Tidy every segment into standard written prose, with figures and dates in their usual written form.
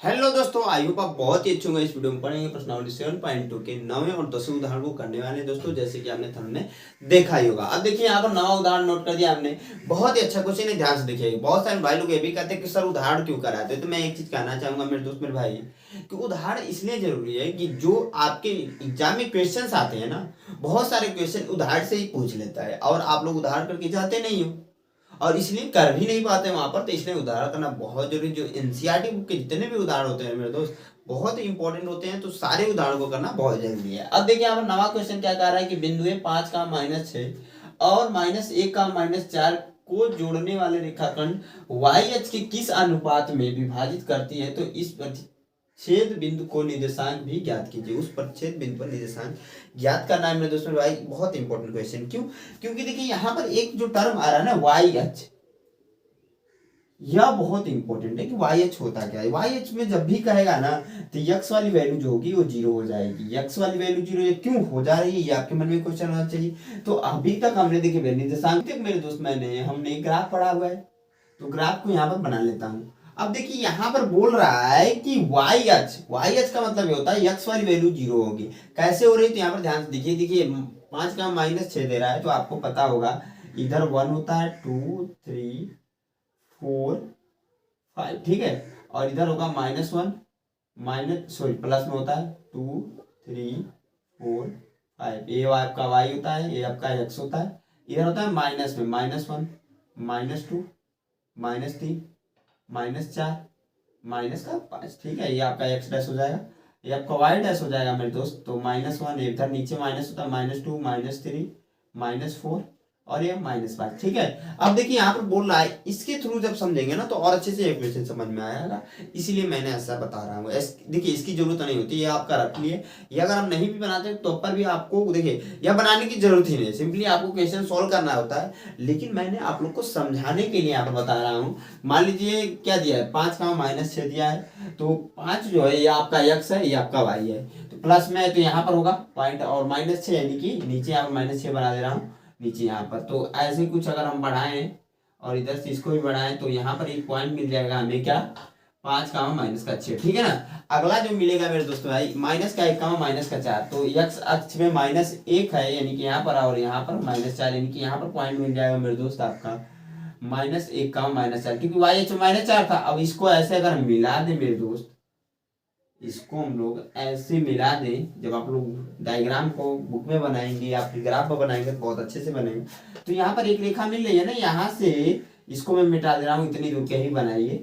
Hello दोस्तों, I hope आप बहुत ही अच्छे होंगे। इस वीडियो में पढ़ेंगे प्रश्नावली 7.2 के 9वें और 10वें उदाहरण को करने वाले हैं दोस्तों, जैसे कि आपने थंब में देखा ही होगा। अब देखिए यहाँ पर 9वां उदाहरण नोट कर दिया आपने। बहुत ही अच्छा क्वेश्चन है, ध्यान से देखिए। बहुत सारे भाई लोग ये भी कहते हैं कि सर उदाहरण क्यों कराते हैं, तो मैं एक चीज कहना चाहूंगा मेरे दोस्त मेरे भाई कि उदाहरण इसलिए जरूरी है कि जो आपके एग्जाम में क्वेश्चन आते हैं ना, बहुत सारे क्वेश्चन उदाहरण से ही पूछ लेता है और आप लोग उदाहरण करके जाते नहीं हो और इसलिए कर भी नहीं पाते वहां पर। तो इसलिए उदाहरण करना बहुत जरूरी। जो एनसीईआरटी बुक के जितने भी उदाहरण होते हैं मेरे दोस्त, बहुत ही इंपॉर्टेंट होते हैं, तो सारे उदाहरण को करना बहुत जरूरी है। अब देखिए यहाँ पर नवा क्वेश्चन क्या कह रहा है कि बिंदु 5 का -6 और -1 का -4 को जोड़ने वाले रेखाखंड वाई एच के किस अनुपात में विभाजित करती है, तो इस छेद बिंदु को निर्देशांक भी ज्ञात कीजिए। उस प्रच्छेद बिंदु पर निर्देशांक ज्ञात करना है मेरे दोस्तों भाई। बहुत इंपॉर्टेंट क्वेश्चन। क्यों? क्योंकि देखिए यहाँ पर एक जो टर्म आ रहा है ना वाई एच, यह बहुत इंपॉर्टेंट है कि वाई एच होता क्या है। वाई एच में जब भी कहेगा ना तो यक्स वाली वैल्यू जो होगी वो जीरो हो जाएगी। यक्स वाली वैल्यू जीरो क्यों हो जा रही है, ये आपके मन में क्वेश्चन होना चाहिए। तो अभी तक हमने देखिए निर्देशांक मेरे दोस्त हमने ग्राफ पढ़ा हुआ है, तो ग्राफ को यहाँ पर बना लेता हूँ। अब देखिए यहाँ पर बोल रहा है कि वाई एच का मतलब ये होता है यक्स वाली वैल्यू जीरो होगी। कैसे हो रही है तो यहाँ पर ध्यान से देखिए। देखिए 5 का -6 दे रहा है, तो आपको पता होगा इधर 1 होता है, 2 3 4 5, ठीक है। और इधर होगा -1 प्लस में होता है 2 3 4 5। ये आपका वाई होता है, ये आपका एक्स होता है। इधर होता है माइनस में -1 -2 -3 -4 -5, ठीक है। ये आपका एक्स डैश हो जाएगा, ये आपका वाई डैश हो जाएगा मेरे दोस्त। तो -1 इधर नीचे माइनस होता है, -2 -3 -4 और ये -5, ठीक है। अब देखिए यहाँ पर बोल रहा है, इसके थ्रू जब समझेंगे ना तो और अच्छे से इक्वेशन समझ में आएगा, इसीलिए मैंने ऐसा बता रहा हूँ। देखिए इसकी जरूरत नहीं होती, ये आपका रख लिए। ये अगर हम नहीं भी बनाते तो पर भी आपको देखिए यह बनाने की जरूरत ही नहीं, सिंपली आपको क्वेश्चन सॉल्व करना होता है। लेकिन मैंने आप लोग को समझाने के लिए यहाँ पर बता रहा हूँ। मान लीजिए क्या दिया है, 5 का -6 दिया है, तो 5 जो है ये आपका एक्स है, ये आपका वाई है। तो प्लस में है तो यहाँ पर होगा पॉइंट, और -6 यानी कि नीचे यहाँ पर -6 बना दे रहा हूँ नीचे यहाँ पर। तो ऐसे कुछ अगर हम बढ़ाएं और इधर से इसको भी बढ़ाएं तो यहाँ पर एक पॉइंट मिल जाएगा हमें, क्या, 5 का -6, ठीक है ना। अगला जो मिलेगा मेरे दोस्तों भाई -1 का -4, तो x अक्ष में -1 है यानी कि यहाँ पर, और यहाँ पर -4 यानी कि यहाँ पर पॉइंट मिल जाएगा मेरे दोस्त आपका -1 का -4, क्योंकि वाई एच -4 था। अब इसको ऐसे अगर मिला दे मेरे दोस्त, इसको हम लोग ऐसे मिला दें, जब आप लोग डायग्राम को बुक में बनाएंगे या फिर ग्राफ में बनाएंगे तो बहुत अच्छे से बनेंगे। तो यहाँ पर एक रेखा मिल रही है ना, यहाँ से इसको मैं मिटा दे रहा हूँ, इतनी दूर के ही बनाइए।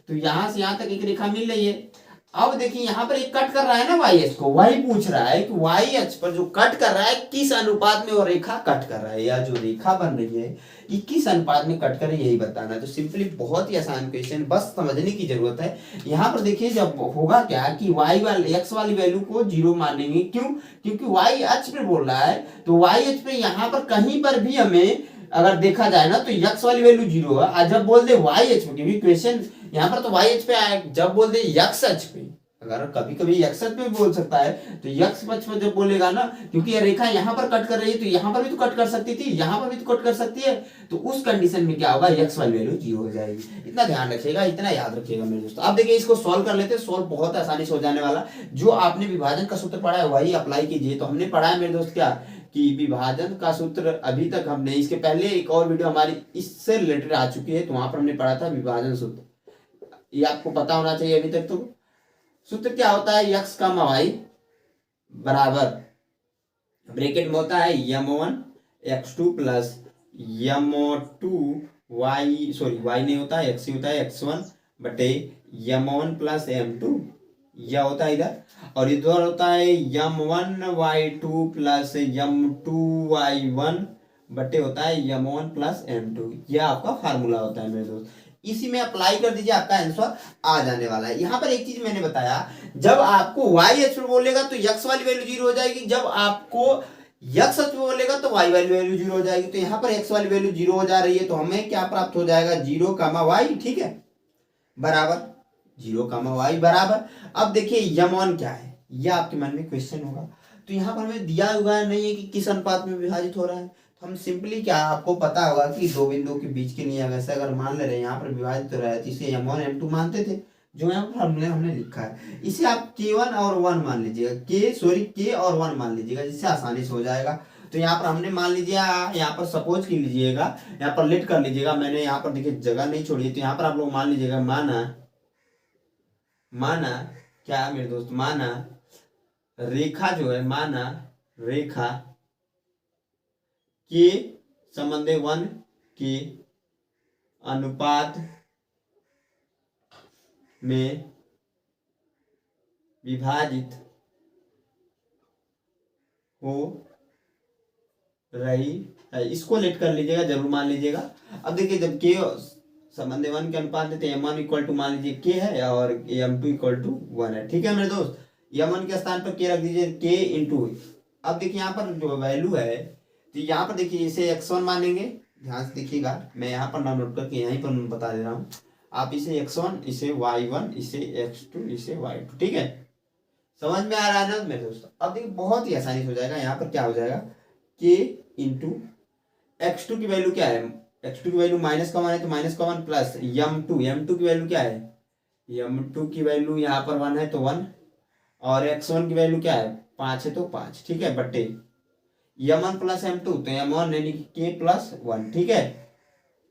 तो यहाँ से यहाँ तक एक रेखा मिल रही है। अब देखिए यहाँ पर एक कट कर रहा है ना वाई एच को, वही पूछ रहा है कि वाई एच पर जो कट कर रहा है किस अनुपात में वो रेखा कट कर रहा है, या जो रेखा बन रही है ये किस अनुपात में कट कर रही है, यही बताना है। तो सिंपली बहुत ही आसान क्वेश्चन, बस समझने की जरूरत है। यहाँ पर देखिए जब होगा क्या कि वाई वाली एक्स वाली वैल्यू को जीरो मानेंगे। क्यों? क्योंकि वाई एच पे बोल रहा है, तो वाई एच पे यहाँ पर कहीं पर भी हमें अगर देखा जाए ना तो यक्स वाली वैल्यू जीरो है। और जब बोल दे वाई एच पे, क्योंकि क्वेश्चन यहाँ पर तो वाई एच पे आया, जब बोल दे यक्स एच पे, अगर कभी कभी यक्स एच पे भी बोल सकता है, तो यक्स पक्ष में जब बोलेगा ना, क्योंकि ये रेखा यहाँ पर कट कर रही है तो यहाँ पर भी तो कट कर सकती थी, यहाँ पर भी तो कट कर सकती है। तो उस कंडीशन में क्या होगा, यक्स वाली वैल्यू जीरो हो जाएगी। इतना ध्यान रखिएगा, इतना याद रखिएगा मेरे दोस्तों। अब देखिए इसको सॉल्व कर लेते हैं। सॉल्व बहुत आसानी से हो जाने वाला। जो आपने विभाजन का सूत्र पढ़ा है वही अप्लाई कीजिए। तो हमने पढ़ा है मेरे दोस्त क्या, कि विभाजन का सूत्र अभी तक हमने, इसके पहले एक और वीडियो हमारी इससे रिलेटेड आ चुकी है, तो वहां पर हमने पढ़ा था विभाजन सूत्र, ये आपको पता होना चाहिए अभी तक। तो सूत्र क्या होता है, यक्स का वाई बराबर ब्रैकेट में होता है m1 x2 plus m2 y, sorry y नहीं होता है, x ही होता है, x1 बटे m1 प्लस m2, यह होता है इधर। और इधर होता है m1 y2 plus m2 y1 बटे होता है m1 प्लस m2। यह आपका फार्मूला होता है मेरे दोस्त। इसी में अप्लाई कर दीजिए, आपका आंसर आ जाने वाला है। यहाँ पर एक चीज मैंने बताया, जब आपको वाई एच पे बोलेगा तो यक्स वाली वैल्यू जीरो हो जाएगी, जब आपको यक्स एच पे बोलेगा तो वाई वाली वैल्यू जीरो हो जाएगी। तो यहाँ पर एक्स वाली वैल्यू जीरो हो जा रही है, तो हमें क्या प्राप्त हो जाएगा, 0, ठीक है, बराबर 0, बराबर। अब देखिए यम1 क्या है, यह आपके मन में क्वेश्चन होगा। तो यहाँ पर हमें दिया हुआ नहीं है कि किस अनुपात में विभाजित हो रहा है। तो हम सिंपली क्या, आपको पता होगा कि दो बिंदुओं के बीच के लिए अगर मान ले रहे हैं यहाँ पर विभाजित हो रहा है, तो इसे m1 m2 मानते थे, जो यहाँ पर हमने हमने लिखा है इसे आप K1 और 1 मान लीजिएगा, K और 1 मान लीजिएगा, जिससे आसानी से हो जाएगा। तो यहाँ पर हमने मान लीजिए, यहाँ पर सपोज कर लीजिएगा, यहाँ पर लेट कर लीजिएगा, मैंने यहाँ पर देखिए जगह नहीं छोड़ी, तो यहाँ पर आप लोग मान लीजिएगा, माना माना क्या मेरे दोस्त, माना रेखा जो है, माना रेखा के संबंधी 1 के अनुपात में विभाजित हो रही है, इसको लेट कर लीजिएगा, जरूर मान लीजिएगा। अब देखिए जब के संबंधी 1 के अनुपात में, तो m1 इक्वल टू मान लीजिए के है और m2 इक्वल टू 1 है, ठीक है मेरे दोस्त। m1 के स्थान पर के रख दीजिए, के इंटू, अब देखिए यहाँ पर जो वैल्यू है, तो यहाँ पर देखिए इसे x1 मानेंगे, ध्यान से देखिएगा, मैं यहाँ पर नाम नोट करके यहीं पर बता दे रहा हूँ। आप इसे x1, इसे y1, इसे x2, इसे y2, ठीक है, समझ में आ रहा है ना मेरे दोस्तों। अब देखिए बहुत ही आसानी से हो जाएगा, यहाँ पर क्या हो जाएगा, k इंटू x2 की वैल्यू क्या है, x2 की वैल्यू माइनस का 1 है, तो माइनस का 1 प्लस m2 की वैल्यू क्या है, m2 की वैल्यू यहाँ पर 1 है तो 1, और x1 की वैल्यू क्या है, 5 है तो 5, ठीक है, बट्टे m1 प्लस m2, तो m1 यानी कि k प्लस 1, ठीक है,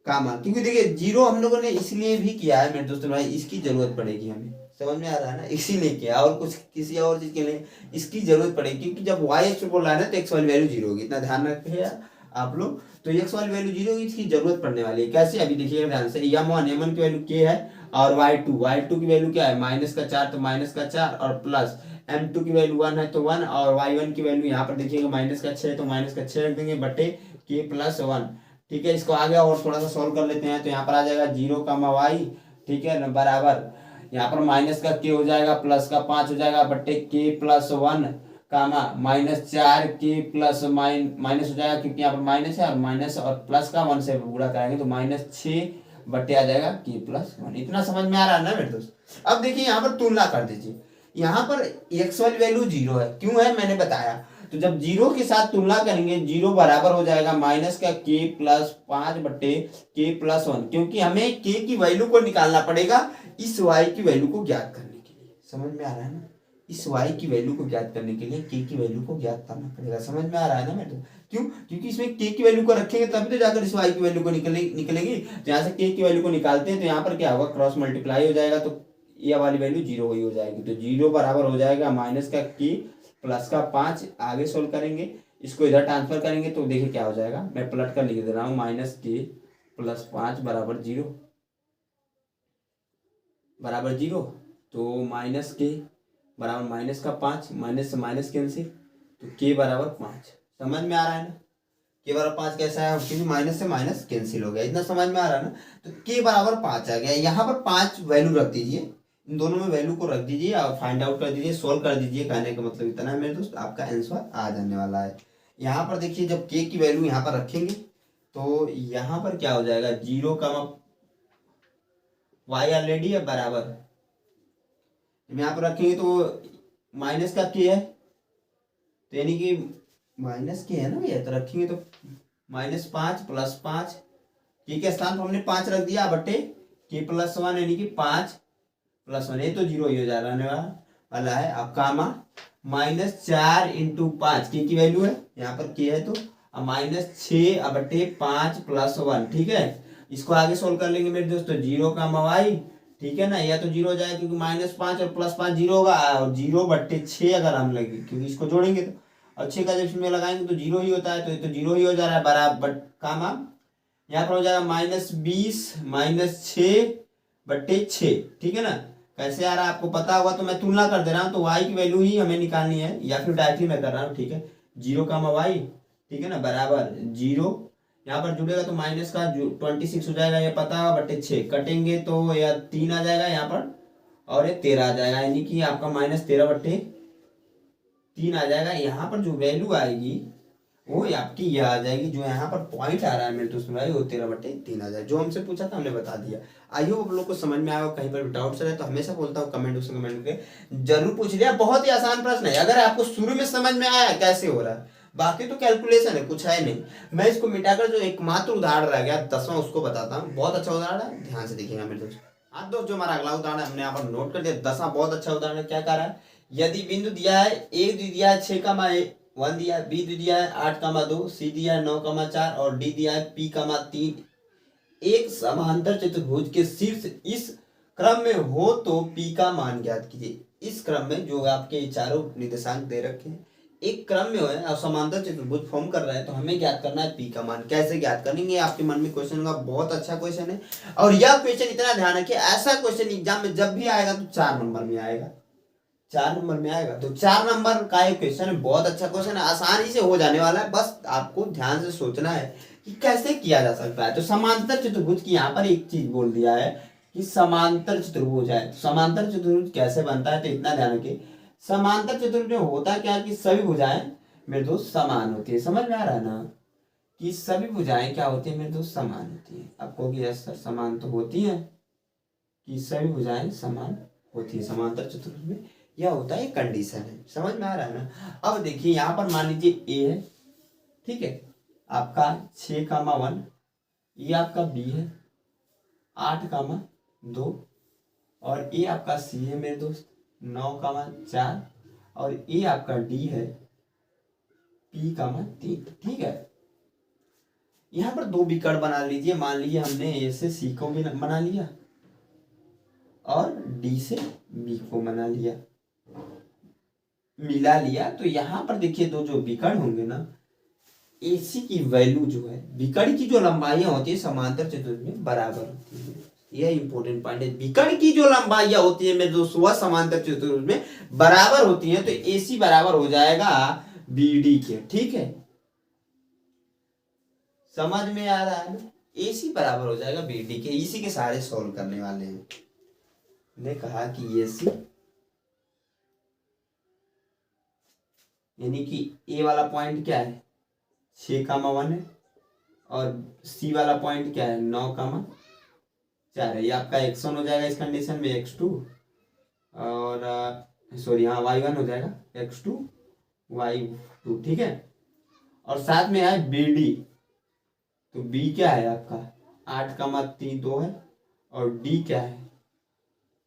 कामा, क्योंकि देखिए जीरो हम लोगों ने इसलिए भी किया है मेरे दोस्तों भाई, इसकी जरूरत पड़ेगी हमें, समझ में आ रहा है ना, इसीलिए किया, और कुछ किसी और चीज के लिए इसकी जरूरत पड़ेगी, क्योंकि जब y x बोल रहा है ना, तो x वाली वैल्यू जीरो होगी, इतना ध्यान रखिए आप लोग। तो x वाली वैल्यू जीरो होगी, इसकी जरूरत पड़ने वाली है, कैसे, अभी देखिएगा ध्यान से, m1 की वैल्यू k है, और y2 की वैल्यू क्या है, माइनस का 4, तो माइनस का 4, और प्लस m2 की वैल्यू 1 है तो 1, और y1 की वैल्यू यहाँ पर देखिएगा माइनस का 6, तो माइनस का 6 रख देंगे, बटे k प्लस 1, ठीक है। इसको आगे और थोड़ा सा सॉल्व कर लेते हैं, तो यहाँ पर आ जाएगा 0 का y, ठीक है ना, बराबर यहाँ पर माइनस का k हो जाएगा, प्लस का 5 हो जाएगा, बट्टे k plus 1 comma minus 4 k plus minus हो जाएगा, क्योंकि यहाँ पर माइनस है, और माइनस और प्लस का 1 से गुणा कराएंगे, तो माइनस 6 बट्टे आ जाएगा k प्लस 1, इतना समझ में आ रहा है ना मेरे दोस्त। अब देखिए यहाँ पर तुलना कर दीजिए, यहाँ पर x वाली वैल्यू 0 है, क्यों है मैंने बताया, तो जब 0 के साथ तुलना करेंगे, 0 बराबर हो जाएगा माइनस का k प्लस 5 बट्टे k प्लस 1, क्योंकि हमें k की वैल्यू को निकालना पड़ेगा इस y की वैल्यू को ज्ञात करने के लिए, समझ में आ रहा है ना, इस y की वैल्यू को ज्ञात करने के लिए k की वैल्यू को ज्ञात करना पड़ेगा, समझ में आ रहा है ना मेरे, क्यों, क्योंकि इसमें k की वैल्यू को रखेंगे तभी तो जाकर इस y की वैल्यू को निकलेगी, तो यहाँ से k की वैल्यू को निकालते हैं, तो यहाँ पर क्या होगा, क्रॉस मल्टीप्लाई हो जाएगा, तो ये वाली वैल्यू 0 ही हो जाएगी, तो 0 बराबर हो जाएगा माइनस का k प्लस का 5, आगे सोल्व करेंगे, इसको इधर ट्रांसफर करेंगे, तो देखिए क्या हो जाएगा, मैं पलट कर लिख दे रहा हूँ, माइनस k प्लस 5 बराबर 0, बराबर 0, तो माइनस k बराबर माइनस का 5, माइनस से माइनस कैंसिल, तो k बराबर 5, समझ में आ रहा है ना, k बराबर 5 कैसा है, क्योंकि माइनस से माइनस कैंसिल हो गया, इतना समझ में आ रहा है ना, तो k बराबर 5 आ गया, यहाँ पर 5 वैल्यू रख दीजिए, इन दोनों में वैल्यू को रख दीजिए और फाइंड आउट कर दीजिए, सोल्व कर दीजिए, कहने का मतलब इतना है मेरे दोस्त, आपका आंसर आ जाने वाला है। यहाँ पर देखिए जब k की वैल्यू यहाँ पर रखेंगे, तो यहाँ पर क्या हो जाएगा, 0 का y ऑलरेडी है बराबर, यहाँ पर रखेंगे तो माइनस का k है, तो यानी कि माइनस k है ना भैया, तो रखेंगे तो माइनस 5 प्लस 5, k के स्थान पर हमने 5 रख दिया, बटे k प्लस 1 यानी कि 5 प्लस 1, ये तो 0 ही हो जा रहने वाला है। अब कामा माइनस 4 इंटू 5, k की वैल्यू है, यहाँ पर k है, तो अब माइनस 6 बटे 5 प्लस 1, ठीक है, इसको आगे सोल्व कर लेंगे मेरे दोस्तों, 0 का y, ठीक है ना, या तो 0 हो जाएगा, क्योंकि माइनस 5 और प्लस 5 0 होगा, और 0 बट्टे 6 अगर हम लगे, क्योंकि इसको जोड़ेंगे तो, और 6 का जब इसमें लगाएंगे तो 0 ही होता है, तो ये तो 0 ही हो जा रहा है, बराबर कामा यहाँ पर हो जाएगा माइनस 20 माइनस 6 बट्टे 6, ठीक है ना, कैसे आ रहा है आपको पता होगा, तो मैं तुलना कर दे रहा हूँ, तो y की वैल्यू ही हमें निकालनी है, या फिर डायरेक्टली मैं कर रहा हूँ, ठीक है, 0 का y, ठीक है ना, बराबर 0, यहाँ पर जुड़ेगा तो माइनस का 26 हो जाएगा, ये पता होगा, बट्टे 6 कटेंगे तो यह 3 आ जाएगा यहाँ पर, और ये 13 आ जाएगा, यानी कि आपका माइनस 13 बट्टे 3 आ जाएगा। यहाँ पर जो वैल्यू आएगी वो आपकी यह आ जाएगी, जो यहाँ पर पॉइंट आ रहा है मेरे दोस्त भाई, वो 13 बटे 3 आ जाए, जो हमसे पूछा था हमने बता दिया। आई होप आप लोग को समझ में आया, कहीं पर भी डाउट्स रहे तो हमेशा बोलता हूँ कमेंट बॉक्स में कमेंट करके जरूर पूछ लिया, बहुत ही आसान प्रश्न है, अगर आपको शुरू में समझ में आया कैसे हो रहा है, बाकी तो कैलकुलेशन है, कुछ है नहीं। मैं इसको मिटाकर जो एकमात्र उदाहरण रह गया 10वां, उसको बताता हूँ, बहुत अच्छा उदाहरण है, ध्यान से देखिएगा मेरे दोस्त। हाँ दोस्त, जो हमारा अगला उदाहरण है हमने यहाँ पर नोट कर दिया। 10वां बहुत अच्छा उदाहरण है। क्या कह रहा है, यदि बिंदु दिया है ए दिया है 6,1 दिया है, बी दिया है 8,2, सी दिया है 9,4 और डी दिया है P,3, एक समांतर चतुर्भुज के शीर्ष इस क्रम में हो तो P का मान ज्ञात कीजिए। इस क्रम में जो आपके चारों निर्देशांक दे रखे हैं, एक क्रम में है और समांतर चतुर्भुज फॉर्म कर रहा है, तो हमें ज्ञात करना है P का मान। कैसे ज्ञात करेंगे, आपके मन में क्वेश्चन होगा। बहुत अच्छा क्वेश्चन है और यह क्वेश्चन इतना ध्यान रखिए, ऐसा क्वेश्चन एग्जाम में जब भी आएगा तो 4 नंबर में आएगा। 4 नंबर में आएगा, तो 4 नंबर का एक क्वेश्चन है। बहुत अच्छा क्वेश्चन है, आसानी से हो जाने वाला है। बस आपको ध्यान से सोचना है कि कैसे किया जा सकता है। तो समांतर चतुर्भुज की यहाँ पर एक चीज बोल दिया है कि समांतर चतुर्भुज है। तो समांतर चतुर्भुज कैसे बनता है, तो इतना ध्यान रखिए, समांतर चतुर्भुज में होता क्या कि सभी भुजाएं मेरे दोस्त समान होती है। समझ में आ रहा है ना, कि सभी भुजाएं क्या होती है मेरे दोस्त, समान होती है। आपको कि यस सर समान तो होती है, कि सभी भुजाएं समान होती है समांतर चतुर्भुज में, यह होता है कंडीशन है। समझ में आ रहा है ना। अब देखिए यहाँ पर मान लीजिए ए है, ठीक है, आपका 6,1, ये आपका बी है 8,2 और ये आपका सी है मेरे दोस्त 9,4 और ये आपका डी है P,3। ठीक है, यहाँ पर 2 विकर्ण बना लीजिए। मान लीजिए हमने ए से सी को भी बना लिया और डी से बी को बना लिया, मिला लिया। तो यहाँ पर देखिए दो जो विकर्ण होंगे ना, AC की वैल्यू जो है, विकर्ण की जो लंबाइयां होती है समांतर चतुर्भुज में बराबर होती है। यह इंपॉर्टेंट पॉइंट है, विकर्ण की जो लंबाइयां होती है मेरे दोस्त वह समांतर चतुर्भुज में बराबर होती है। तो AC बराबर हो जाएगा BD के। ठीक है, समझ में आ रहा है ना। AC बराबर हो जाएगा BD के। इसी के सारे सॉल्व करने वाले हैं। ने कहा कि AC यानी कि A वाला पॉइंट क्या है 6,1 है और C वाला पॉइंट क्या है 9,4 है। ये आपका x1 हो जाएगा इस कंडीशन में, x2 और सॉरी हाँ y1 हो जाएगा, x2 y2। ठीक है, और साथ में है BD, तो B क्या है आपका 8,3 2 है और D क्या है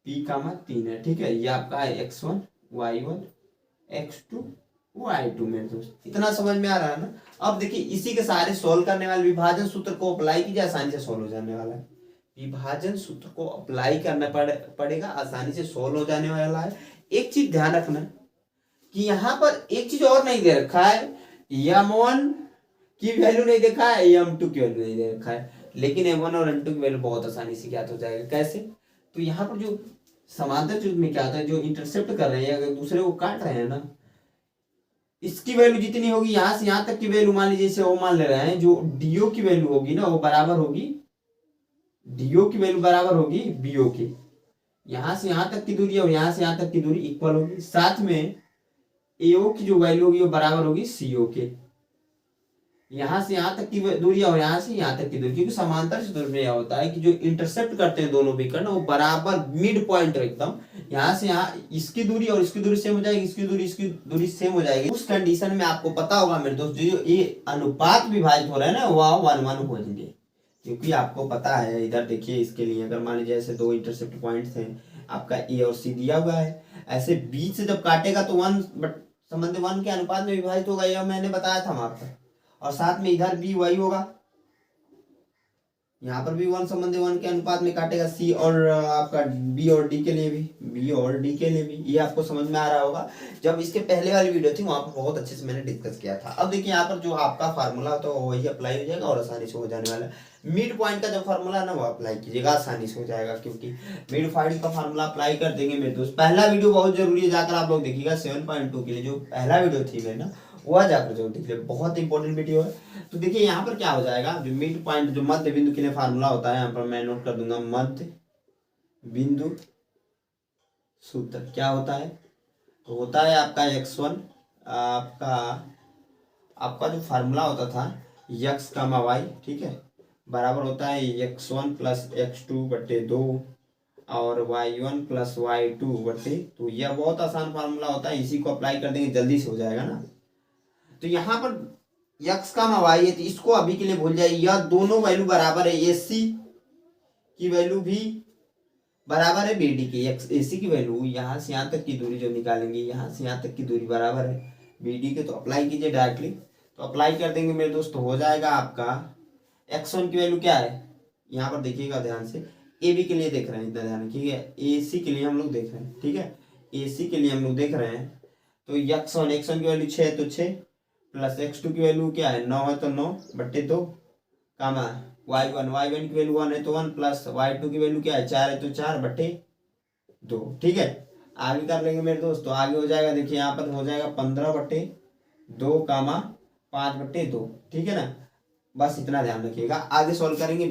P,3 है। ठीक है, ये आपका है x1 y1 x2 y2 मेरे दोस्त। इतना समझ में आ रहा है ना। अब देखिए इसी के सारे सोल्व करने वाले विभाजन सूत्र को अप्लाई कीजिए, आसानी से सोल्व हो जाने वाला है। विभाजन सूत्र को अप्लाई करना पड़ेगा, आसानी से सोल्व हो जाने वाला है। एक चीज ध्यान रखना कि यहाँ पर एक चीज और नहीं दे रखा है, m1 की वैल्यू नहीं देखा है, m2 की वैल्यू नहीं दे रखा है, लेकिन m1 और m2 की वैल्यू बहुत आसानी से ज्ञात हो जाएगा। कैसे, तो यहाँ पर जो समांतर चतुर्भुज में क्या होता है, जो इंटरसेप्ट कर रहे हैं अगर दूसरे को काट रहे हैं ना, इसकी वैल्यू जितनी होगी यहां से यहां तक की वैल्यू मान लीजिए, वो मान ले रहे हैं जो डीओ की वैल्यू होगी ना वो बराबर होगी, डीओ की वैल्यू बराबर होगी बीओ की। यहां से यहां तक की दूरी और यहां से यहां तक की दूरी इक्वल होगी। साथ में एओ की जो वैल्यू होगी वो बराबर होगी सीओ के। यहां से यहां तक की दूरी और यहां से यहां तक की दूरी, क्योंकि समांतर चतुर्भुज में यह होता है कि जो इंटरसेप्ट करते हैं दोनों विकर्ण वो बराबर मिड पॉइंट एकदम, यहाँ से यहाँ इसकी दूरी और इसकी दूरी सेम हो जाएगी, इसकी दूरी सेम हो जाएगी। उस कंडीशन में आपको पता होगा मेरे दोस्त, जो ये अनुपात विभाजित हो रहा है ना वह 1:1 हो जाएंगे। क्योंकि आपको पता है, इधर देखिए इसके लिए अगर मान लीजिए ऐसे 2 इंटरसेप्ट पॉइंट्स हैं, आपका ए और सी दिया हुआ है, ऐसे बीच से जब काटेगा तो 1 संबंध 1 के अनुपात में विभाजित होगा, यह मैंने बताया था आपको। और साथ में इधर भी वही होगा, यहाँ पर भी 1 संबंध 1 के अनुपात में काटेगा। सी और आपका बी और डी के लिए भी, बी और डी के लिए भी। ये आपको समझ में आ रहा होगा, जब इसके पहले वाली वीडियो थी वहां पर बहुत अच्छे से मैंने डिस्कस किया था। अब देखिए यहाँ पर जो आपका फार्मूला तो वही अप्लाई हो जाएगा और आसानी से हो जाने वाला है। मिड पॉइंट का जो फार्मूला है ना वो अप्लाई कीजिएगा, आसानी से हो जाएगा, क्योंकि मिड पॉइंट का फार्मूला अप्लाई कर देंगे मेरे दोस्त। पहला वीडियो बहुत जरूरी है, जाकर आप लोग देखिएगा 7.2 के लिए जो पहला वीडियो थी मेरे ना, वह जाकर जरूर देखिए, बहुत इंपॉर्टेंट वीडियो है। तो देखिए यहाँ पर क्या हो जाएगा, जो मिड पॉइंट जो मध्य बिंदु के लिए फार्मूला होता है, यहाँ पर मैं नोट कर दूंगा, मध्य बिंदु सूत्र क्या होता है, तो होता है आपका x1, आपका जो फार्मूला होता था x, y, ठीक है, बराबर होता है x1 प्लस x2/2 और y1 प्लस y2/2। यह बहुत आसान फार्मूला होता है, इसी को अप्लाई कर देंगे जल्दी से हो जाएगा ना। तो यहाँ पर x, y है, तो इसको अभी के लिए भूल जाइए, यह दोनों वैल्यू बराबर है। AC की वैल्यू भी बराबर है बी डी की। ए सी की वैल्यू यहाँ से यहाँ तक की दूरी जो निकालेंगे, यहाँ से यहाँ तक की दूरी बराबर है बी डी के, तो अप्लाई कीजिए डायरेक्टली। तो अप्लाई कर देंगे मेरे दोस्त, तो हो जाएगा आपका x1 की वैल्यू क्या है, यहाँ पर देखिएगा ध्यान से, ए बी के लिए देख रहे हैं, इतना ध्यान, ठीक है, ए सी के लिए हम लोग देख रहे हैं, ठीक है, ए सी के लिए हम लोग देख रहे हैं। तो x1 की वैल्यू 6 है तो 6 प्लस x2 की वैल्यू क्या है 9 है तो 9 बट्टे 2 कामा y1 की वैल्यू 1 है तो 1 प्लस y2 की वैल्यू क्या है 4 है तो 4 बट्टे 2, ठीक है। आगे कर लेंगे मेरे दोस्त, तो आगे हो जाएगा, देखिए यहाँ पर हो जाएगा 15 बट्टे 2 कामा 5 बट्टे 2, ठीक है ना। बस इतना ध्यान रखिएगा। आगे सॉल्व करेंगे,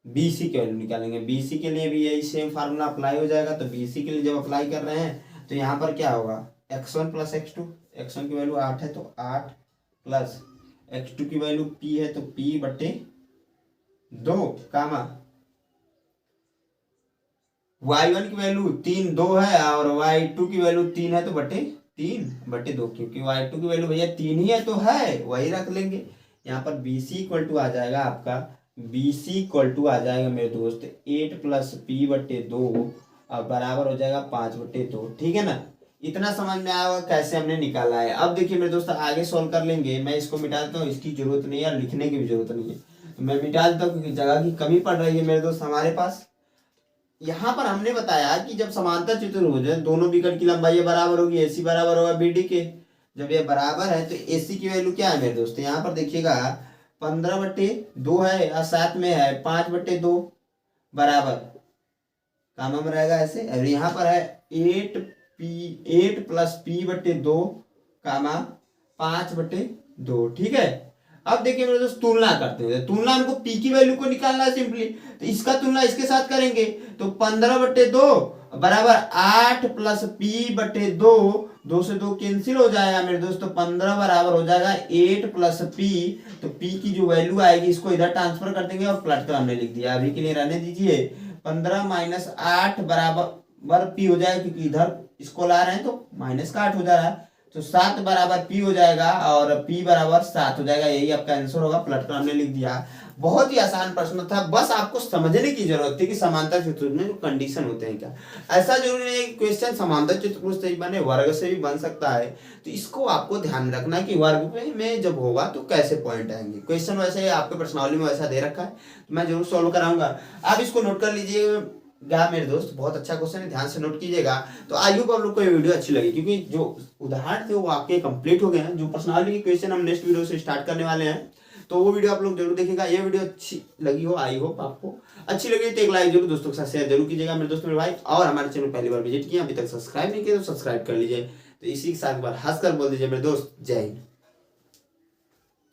बी सी की वैल्यू निकालेंगे। बी सी के लिए भी यही सेम फार्मूला अप्लाई हो जाएगा। तो बी सी के लिए जब अप्लाई कर रहे हैं तो यहाँ पर क्या होगा x1 प्लस x2, x1 की वैल्यू 8 है तो 8 प्लस x2 की वैल्यू p है तो p बट्टे 2 कामा y1 की वैल्यू 3 2 है और y2 की वैल्यू 3 है तो बट्टे 3 बट्टे 2, क्योंकि y2 की वैल्यू भैया 3 ही है तो है वही रख लेंगे। यहाँ पर बी सी इक्वल टू आ जाएगा आपका, बी सी इक्वल टू आ जाएगा मेरे दोस्त 8 प्लस पी बट्टे 2 और बराबर हो जाएगा 5 बट्टे 2, ठीक है ना। इतना समझ में आया कैसे हमने निकाला है। अब देखिए मेरे दोस्त आगे सॉल्व कर लेंगे। मैं इसको मिटा देता हूँ, इसकी जरूरत नहीं है, लिखने की भी जरूरत नहीं है, तो मैं मिटा देता हूँ क्योंकि जगह की कमी पड़ रही है मेरे दोस्त हमारे पास। यहाँ पर हमने बताया कि जब समांतर चतुर्भुज है दोनों विकट की लंबाई बराबर होगी, एसी बराबर होगा बीडी के। जब ये बराबर है तो एसी की वैल्यू क्या है मेरे दोस्त, यहाँ पर देखिएगा 15 बट्टे 2 है और साथ में है 5 बट्टे 2 बराबर काम में रहेगा ऐसे। और यहाँ पर है 8 प्लस पी बट्टे 2 कामा 5 बट्टे 2, ठीक है। अब देखिए मेरे दोस्त तुलना करते हैं। तुलना हमको पी की वैल्यू को निकालना है सिंपली, तो इसका तुलना इसके साथ करेंगे तो 15 बट्टे 2 बराबर 8 प्लस पी बट्टे 2, 2 से 2 कैंसिल हो जाएगा मेरे दोस्त, तो 15 बराबर हो जाएगा 8 प्लस पी। तो पी की जो वैल्यू आएगी इसको इधर ट्रांसफर कर देंगे और प्लट कर हमने लिख दिया, अभी के लिए रहने दीजिए। 15 माइनस 8 बराबर पी हो जाएगा, क्योंकि इधर इसको ला रहे हैं तो माइनस का 8 हो जा रहा है, तो 7 बराबर पी हो जाएगा और पी बराबर 7 हो जाएगा। यही आपका आंसर होगा, प्लट कर हमने लिख दिया। बहुत ही आसान प्रश्न था, बस आपको समझने की जरूरत थी कि समांतर चतुर्भुज में जो कंडीशन होते हैं क्या। ऐसा जरूरी नहीं है कि क्वेश्चन समांतर चतुर्भुज से ही बने, वर्ग से भी बन सकता है। तो इसको आपको ध्यान रखना है कि वर्ग में जब होगा तो कैसे पॉइंट आएंगे। क्वेश्चन वैसे आपके प्रश्नावली में वैसा दे रखा है, तो मैं जरूर सॉल्व कराऊंगा। आप इसको नोट कर लीजिएगा मेरे दोस्त, बहुत अच्छा क्वेश्चन है, ध्यान से नोट कीजिएगा। तो आई होप आप लोग को ये वीडियो अच्छी लगी, क्योंकि जो उदाहरण थे वो आपके कंप्लीट हो गए हैं। जो पर्सनालिटी की क्वेश्चन हम नेक्स्ट वीडियो से स्टार्ट करने वाले हैं, तो वो वीडियो आप लोग जरूर देखिएगा। ये वीडियो अच्छी लगी हो, आई होप आपको अच्छी लगी तो एक लाइक जरूर दोस्तों के साथ शेयर जरूर कीजिएगा मेरे दोस्त मेरे भाई। और हमारे चैनल पहली बार विजिट किया, अभी तक सब्सक्राइब नहीं किया तो सब्सक्राइब कर लीजिए। तो इसी के साथ एक बार हंसकर बोल दीजिए मेरे दोस्त, जय हिंद।